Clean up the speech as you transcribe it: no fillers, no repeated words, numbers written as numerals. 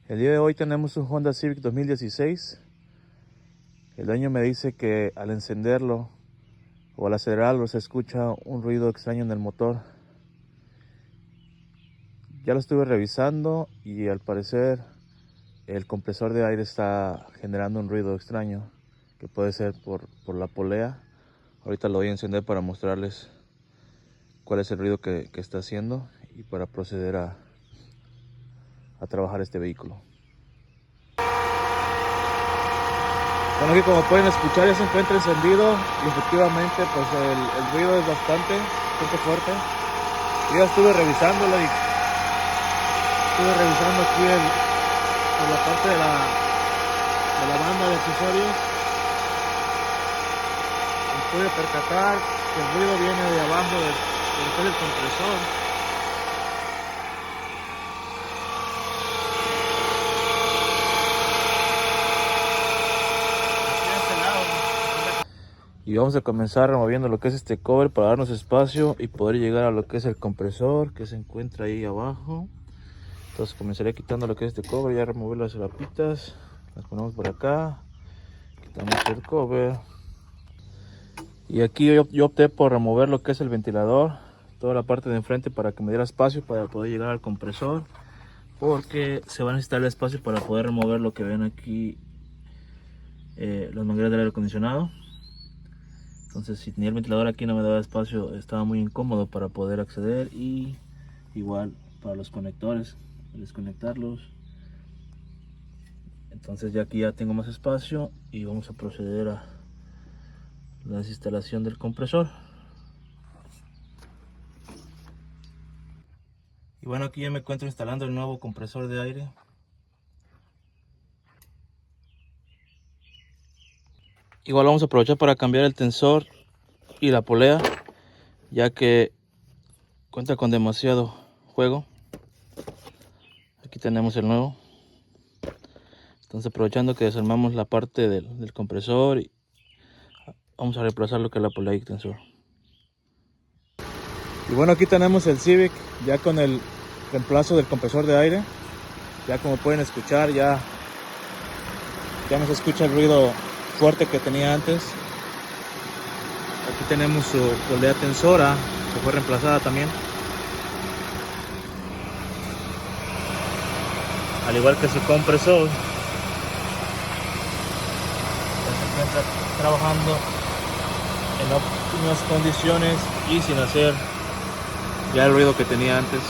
El día de hoy tenemos un Honda Civic 2016. El dueño me dice que al encenderlo o al acelerarlo se escucha un ruido extraño en el motor. Ya lo estuve revisando y al parecer el compresor de aire está generando un ruido extraño, que puede ser por la polea. Ahorita lo voy a encender para mostrarles cuál es el ruido que está haciendo y para proceder a trabajar este vehículo. Bueno, aquí como pueden escuchar ya se encuentra encendido y efectivamente pues el ruido es bastante fuerte. Yo ya estuve revisándolo y estuve revisando aquí por la parte de la banda de accesorios. Me pude percatar que el ruido viene de abajo del compresor. Y vamos a comenzar removiendo lo que es este cover para darnos espacio y poder llegar a lo que es el compresor que se encuentra ahí abajo. Entonces comenzaré quitando lo que es este cover, ya remover las lapitas, las ponemos por acá, quitamos el cover. Y aquí yo opté por remover lo que es el ventilador, toda la parte de enfrente para que me diera espacio para poder llegar al compresor, porque se va a necesitar el espacio para poder remover lo que ven aquí, las mangueras del aire acondicionado. Entonces si tenía el ventilador aquí no me daba espacio, estaba muy incómodo para poder acceder, y igual para los conectores, desconectarlos. Entonces ya aquí ya tengo más espacio y vamos a proceder a la desinstalación del compresor. Y bueno, aquí ya me encuentro instalando el nuevo compresor de aire. Igual vamos a aprovechar para cambiar el tensor y la polea, ya que cuenta con demasiado juego. Aquí tenemos el nuevo. Entonces aprovechando que desarmamos la parte del compresor, y vamos a reemplazar lo que es la polea y el tensor. Y bueno, aquí tenemos el Civic ya con el reemplazo del compresor de aire. Ya como pueden escuchar, ya no se escucha el ruido fuerte que tenía antes. Aquí tenemos su polea tensora que fue reemplazada también, al igual que su compresor. Ya se encuentra trabajando en óptimas condiciones y sin hacer ya el ruido que tenía antes.